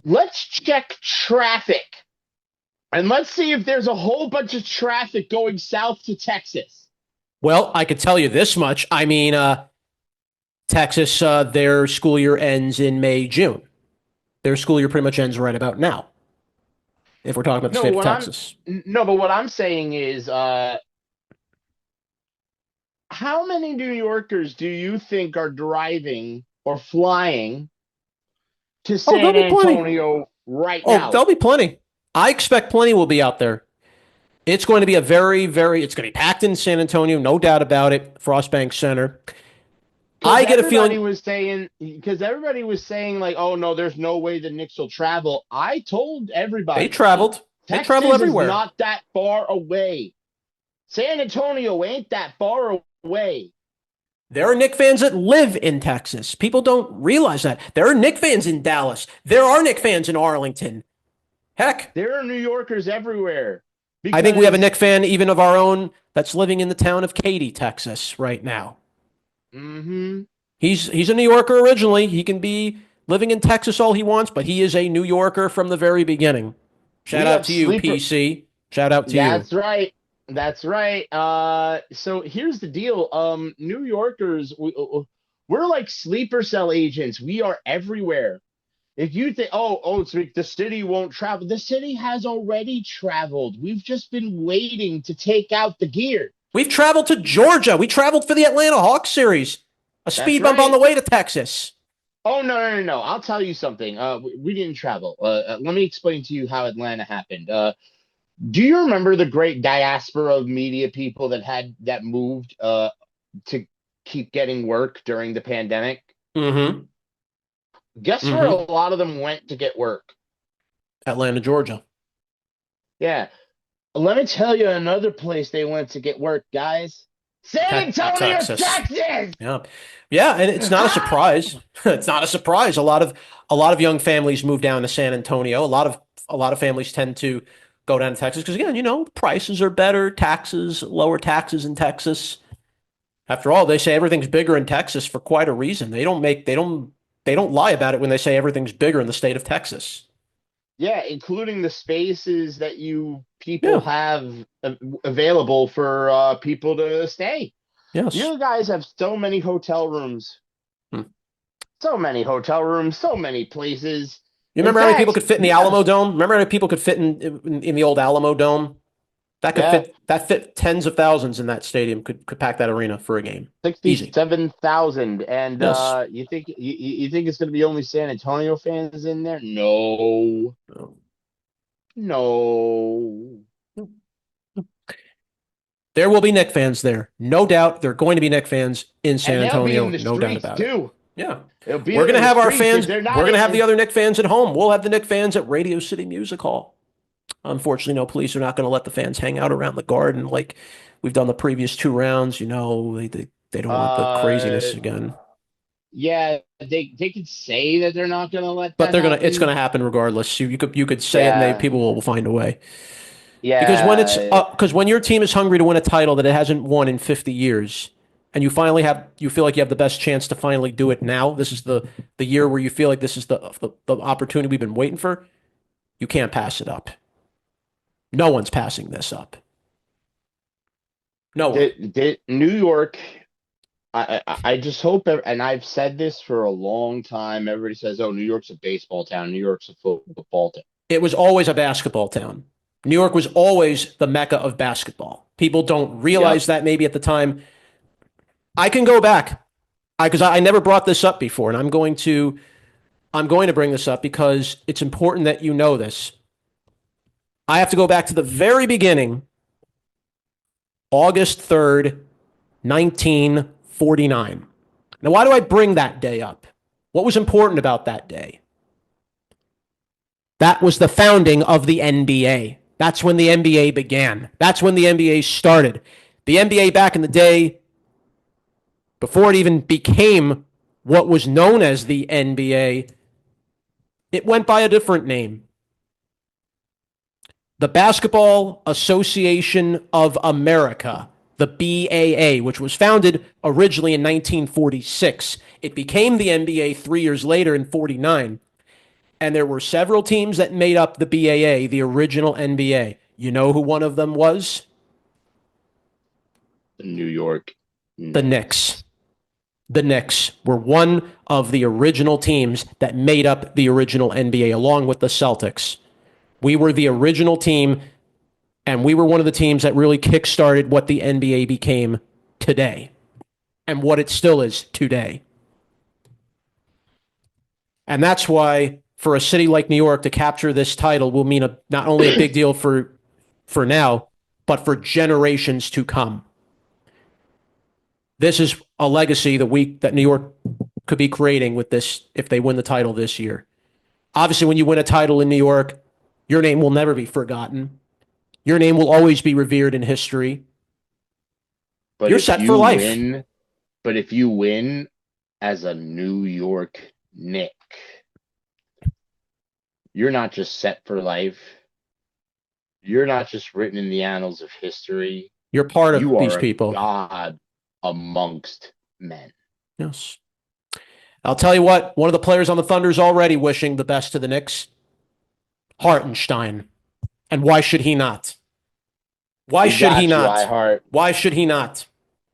Speaker 2: Let's check traffic. And let's see if there's a whole bunch of traffic going south to Texas.
Speaker 1: Well, I could tell you this much. I mean, Texas, their school year ends in May, June. Their school year pretty much ends right about now, if we're talking about the
Speaker 2: No,
Speaker 1: state of
Speaker 2: what I'm
Speaker 1: Texas.
Speaker 2: no, but what I'm saying is, how many New Yorkers do you think are driving or flying to
Speaker 1: Oh, there'll
Speaker 2: San
Speaker 1: be plenty.
Speaker 2: Antonio right
Speaker 1: Oh,
Speaker 2: now?
Speaker 1: there'll be plenty. I expect plenty will be out there. It's going to be a very, very, it's going to be packed in San Antonio, no doubt about it. Frostbank Center. I get a feeling
Speaker 2: Because everybody was saying like, oh no, there's no way the Knicks will travel. I told
Speaker 1: they
Speaker 2: everybody,
Speaker 1: traveled. They travel
Speaker 2: Texas is
Speaker 1: everywhere.
Speaker 2: not that far away. San Antonio ain't that far away.
Speaker 1: There are Knicks fans that live in Texas. People don't realize that. There are Knicks fans in Dallas. There are Knicks fans in Arlington. Heck,
Speaker 2: There are New Yorkers everywhere
Speaker 1: I think we have a
Speaker 2: because
Speaker 1: Knicks fan even of our own that's living in the town of Katy, Texas, right now.
Speaker 2: hmm
Speaker 1: He's a New Yorker originally. He can be living in Texas all he wants, but he is a New Yorker from the very beginning. Shout
Speaker 2: we
Speaker 1: out
Speaker 2: have
Speaker 1: to you,
Speaker 2: sleeper.
Speaker 1: PC. Shout out to you.
Speaker 2: That's right. That's right. So here's the deal. New Yorkers, we're like sleeper cell agents. We are everywhere. If you think, it's like the city won't travel, the city has already traveled. We've just been waiting to take out the gear.
Speaker 1: We've traveled to Georgia. We traveled for the Atlanta Hawks series. A
Speaker 2: That's
Speaker 1: speed bump on
Speaker 2: right.
Speaker 1: the way to Texas.
Speaker 2: Oh no! I'll tell you something. We didn't travel. Let me explain to you how Atlanta happened. Do you remember the great diaspora of media people that moved to keep getting work during the pandemic?
Speaker 1: Mm-hmm.
Speaker 2: Guess where a
Speaker 1: Mm-hmm.
Speaker 2: lot of them went to get work?
Speaker 1: Atlanta, Georgia.
Speaker 2: Yeah, let me tell you another place they went to get work, guys. San Antonio,
Speaker 1: Texas.
Speaker 2: Texas.
Speaker 1: Yeah. Yeah, and it's not a surprise. It's not a surprise. A lot of young families move down to San Antonio. A lot of families tend to go down to Texas because again, prices are better, taxes, lower taxes in Texas. After all, they say everything's bigger in Texas for quite a reason. They don't lie about it when they say everything's bigger in the state of Texas.
Speaker 2: Yeah, including the spaces that you people
Speaker 1: Yeah.
Speaker 2: have available for people to stay.
Speaker 1: Yes.
Speaker 2: You guys have so many hotel rooms,
Speaker 1: Hmm.
Speaker 2: so many hotel rooms, so many places.
Speaker 1: You
Speaker 2: In
Speaker 1: remember how many people
Speaker 2: fact,
Speaker 1: could fit in the
Speaker 2: we have,
Speaker 1: Alamo Dome? Remember how many people could fit in the old Alamo Dome?
Speaker 2: yeah,
Speaker 1: That fit tens of thousands in that stadium. Could pack that arena for a game. Easy.
Speaker 2: 67,000. And
Speaker 1: Yes.
Speaker 2: you think it's going to be only San Antonio fans in there? No, no.
Speaker 1: There will be Knicks fans there. No doubt. There are going to be Knicks fans in San
Speaker 2: And they'll be in
Speaker 1: Antonio.
Speaker 2: the
Speaker 1: No doubt
Speaker 2: streets
Speaker 1: about it.
Speaker 2: too.
Speaker 1: Yeah.
Speaker 2: They'll be
Speaker 1: We're going
Speaker 2: in
Speaker 1: to
Speaker 2: the
Speaker 1: have our
Speaker 2: streets if
Speaker 1: fans.
Speaker 2: they're
Speaker 1: We're
Speaker 2: not
Speaker 1: going to have the
Speaker 2: in.
Speaker 1: other Knicks fans at home. We'll have the Knicks fans at Radio City Music Hall. Unfortunately, no, police are not going to let the fans hang out around the garden like we've done the previous two rounds. They don't want the craziness
Speaker 2: Uh,
Speaker 1: again.
Speaker 2: yeah, they could say that they're not going to let
Speaker 1: But
Speaker 2: that
Speaker 1: it's
Speaker 2: happen.
Speaker 1: gonna happen regardless. You could say it, and
Speaker 2: Yeah,
Speaker 1: people will find a way.
Speaker 2: yeah.
Speaker 1: Because when your team is hungry to win a title that it hasn't won in 50 years, and you feel like you have the best chance to finally do it now. This is the year where you feel like this is the opportunity we've been waiting for. You can't pass it up. No one's passing this up. No one.
Speaker 2: New York. I just hope, and I've said this for a long time. Everybody says, "Oh, New York's a baseball town. New York's a football town."
Speaker 1: It was always a basketball town. New York was always the mecca of basketball. People don't
Speaker 2: Yep.
Speaker 1: realize that maybe at the time. I can go back because I never brought this up before, and I'm going to bring this up because it's important that you know this. I have to go back to the very beginning, August 3rd, 1949. Now, why do I bring that day up? What was important about that day? That was the founding of the NBA. That's when the NBA began. That's when the NBA started. The NBA back in the day, before it even became what was known as the NBA, it went by a different name. The Basketball Association of America, the BAA, which was founded originally in 1946. It became the NBA 3 years later in 49. And there were several teams that made up the BAA, the original NBA. You know who one of them was?
Speaker 2: The New York Knicks.
Speaker 1: The Knicks. The Knicks were one of the original teams that made up the original NBA, along with the Celtics. We were the original team, and we were one of the teams that really kickstarted what the NBA became today and what it still is today. And that's why, for a city like New York to capture this title will mean not only a big deal for now, but for generations to come. This is a legacy that New York could be creating with this if they win the title this year. Obviously, when you win a title in New York, your name will never be forgotten. Your name will always be revered in history.
Speaker 2: But
Speaker 1: you're set for life.
Speaker 2: But if you win as a New York Knick, you're not just set for life. You're not just written in the annals of history.
Speaker 1: You're part of these people.
Speaker 2: God amongst men.
Speaker 1: Yes. I'll tell you what, one of the players on the Thunder is already wishing the best to the Knicks. Hartenstein. And why should he not? Why should he not? Why should he not?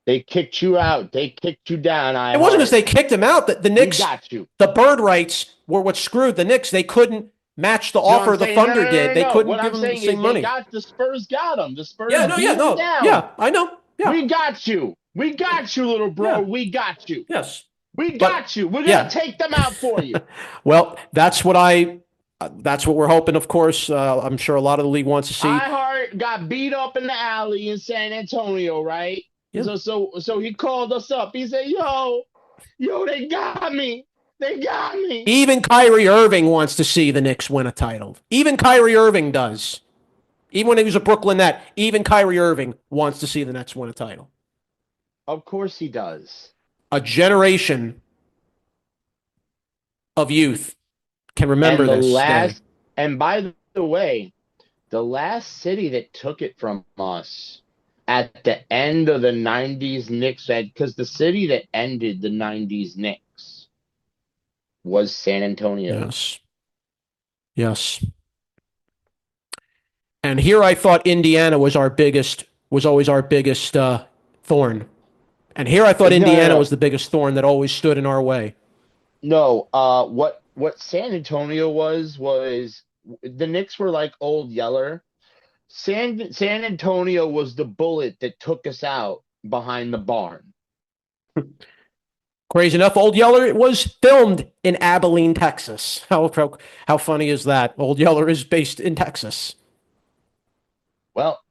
Speaker 2: They kicked you out. They kicked you down.
Speaker 1: It wasn't as they kicked him out. The Knicks,
Speaker 2: got you.
Speaker 1: The bird rights were what screwed the Knicks. They couldn't match the offer the Thunder did. They couldn't give them the same money.
Speaker 2: The Spurs got him. The Spurs
Speaker 1: down. Yeah, I know. Yeah.
Speaker 2: We got you. We got you, little bro. Yeah. We got you.
Speaker 1: Yes.
Speaker 2: We got you. We're going to take them out for you.
Speaker 1: Well, that's what we're hoping, of course. I'm sure a lot of the league wants to see.
Speaker 2: iHeart got beat up in the alley in San Antonio, right? Yeah. So he called us up. He said, yo, they got me. They got me.
Speaker 1: Even Kyrie Irving wants to see the Knicks win a title. Even Kyrie Irving does. Even when he was a Brooklyn Net, even Kyrie Irving wants to see the Nets win a title.
Speaker 2: Of course he does.
Speaker 1: A generation of youth can remember this.
Speaker 2: And by the way, the last city that took it from us at the end of the 90s Knicks, because the city that ended the 90s Knicks was San Antonio.
Speaker 1: Yes. And here I thought Indiana was always our biggest thorn. And here I thought Indiana was the biggest thorn that always stood in our way.
Speaker 2: No, what San Antonio was the Knicks were like Old Yeller. San Antonio was the bullet that took us out behind the barn.
Speaker 1: Crazy enough, Old Yeller was filmed in Abilene, Texas. How funny is that? Old Yeller is based in Texas.
Speaker 2: Well,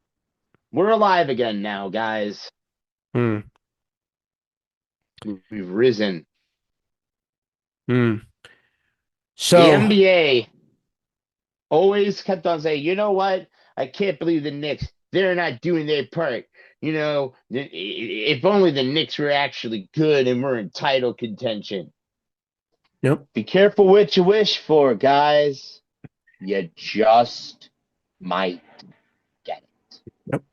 Speaker 2: we're alive again now, guys. We've risen.
Speaker 1: So
Speaker 2: the NBA always kept on saying, you know what? I can't believe the Knicks. They're not doing their part. You know, if only the Knicks were actually good and we're in title contention.
Speaker 1: Yep.
Speaker 2: Be careful what you wish for, guys. You just might get it.
Speaker 1: Yep.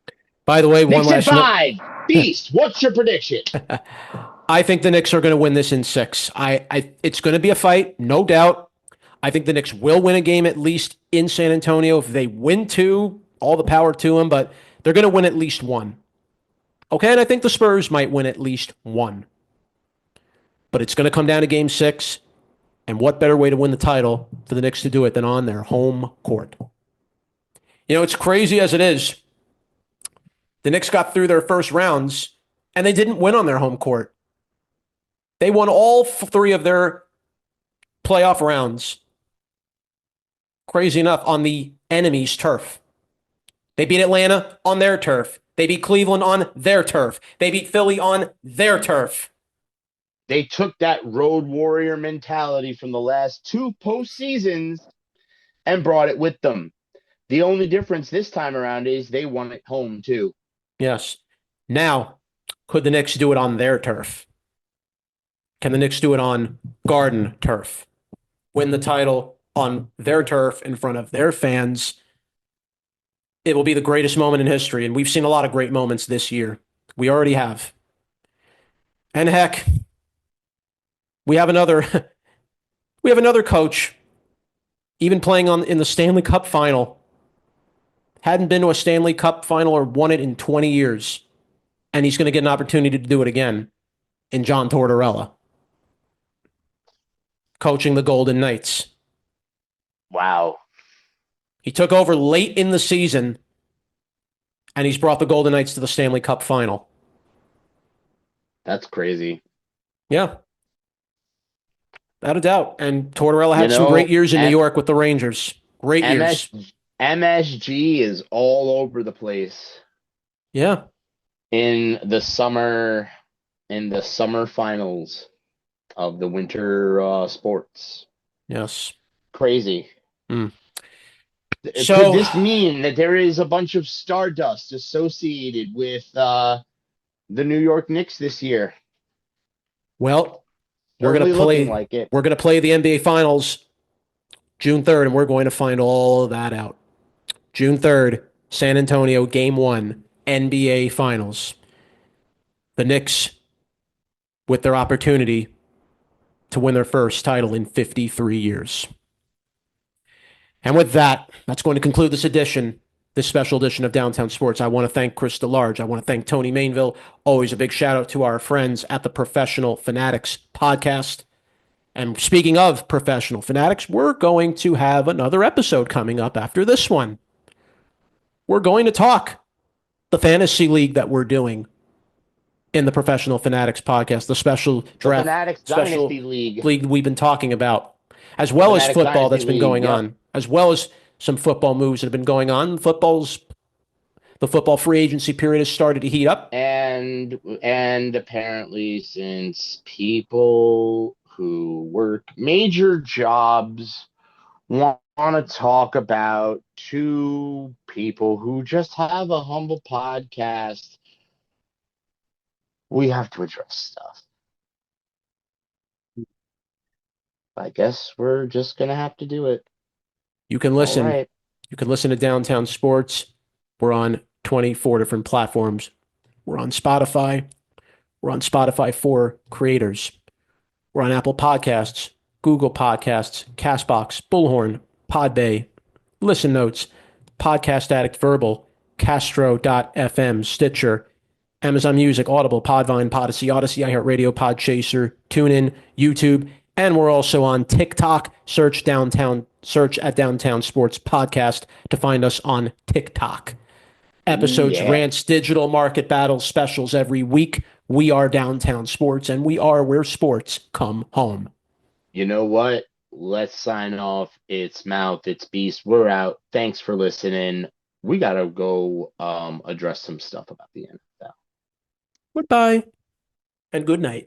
Speaker 1: By the way, one last
Speaker 2: note. Beast, what's your prediction?
Speaker 1: I think the Knicks are going to win this in 6. It's going to be a fight, no doubt. I think the Knicks will win a game at least in San Antonio. If they win 2, all the power to them, but they're going to win at least 1. Okay, and I think the Spurs might win at least 1. But it's going to come down to game 6, and what better way to win the title for the Knicks to do it than on their home court? You know, it's crazy as it is. The Knicks got through their first rounds, and they didn't win on their home court. They won all 3 of their playoff rounds. Crazy enough, on the enemy's turf. They beat Atlanta on their turf. They beat Cleveland on their turf. They beat Philly on their turf.
Speaker 2: They took that road warrior mentality from the last 2 postseasons and brought it with them. The only difference this time around is they won at home too.
Speaker 1: Yes. Now, could the Knicks do it on their turf? Can the Knicks do it on Garden turf? Win the title on their turf in front of their fans? It will be the greatest moment in history, and we've seen a lot of great moments this year. We already have. And heck, we have another we have another coach, even playing in the Stanley Cup final. Hadn't been to a Stanley Cup final or won it in 20 years. And he's going to get an opportunity to do it again in John Tortorella, coaching the Golden Knights.
Speaker 2: Wow.
Speaker 1: He took over late in the season, and he's brought the Golden Knights to the Stanley Cup final.
Speaker 2: That's crazy.
Speaker 1: Yeah. Without a doubt. And Tortorella had some great years in New York with the Rangers. Great years.
Speaker 2: MSG is all over the place.
Speaker 1: Yeah.
Speaker 2: In the summer finals of the winter sports.
Speaker 1: Yes.
Speaker 2: Crazy.
Speaker 1: Mm.
Speaker 2: Could this mean that there is a bunch of stardust associated with the New York Knicks this year?
Speaker 1: Well, we're going to play the NBA Finals June 3rd, and we're going to find all of that out. June 3rd, San Antonio, Game 1, NBA Finals. The Knicks with their opportunity to win their first title in 53 years. And with that, that's going to conclude this special edition of Downtown Sports. I want to thank Chris DeLarge. I want to thank Tony Mainville. Always a big shout out to our friends at the Professional Fanatics podcast. And speaking of Professional Fanatics, we're going to have another episode coming up after this one. We're going to talk the fantasy league that we're doing in the Professional Fanatics podcast, the special draft,
Speaker 2: special league
Speaker 1: we've been talking about, as well as football that's been going on, as well as some football moves that have been going on. The football free agency period has started to heat up.
Speaker 2: And apparently, since people who work major jobs want to talk about two people who just have a humble podcast, we have to address stuff. I guess we're just going to have to do it.
Speaker 1: You can listen. Right. You can listen to Downtown Sports. We're on 24 different platforms. We're on Spotify. We're on Spotify for creators. We're on Apple Podcasts, Google Podcasts, Castbox, Bullhorn, Podbay, Listen Notes, Podcast Addict Verbal, Castro.fm, Stitcher, Amazon Music, Audible, Podvine, Podyssey, Odyssey, iHeartRadio, Podchaser, TuneIn, YouTube, and we're also on TikTok. Search at Downtown Sports Podcast to find us on TikTok. Episodes, rants, digital market battles, specials every week. We are Downtown Sports, and we are where sports come home.
Speaker 2: You know what? Let's sign off. It's Mouth, it's Beast. We're out. Thanks for listening. We got to go address some stuff about the NFL.
Speaker 1: Goodbye, and good night.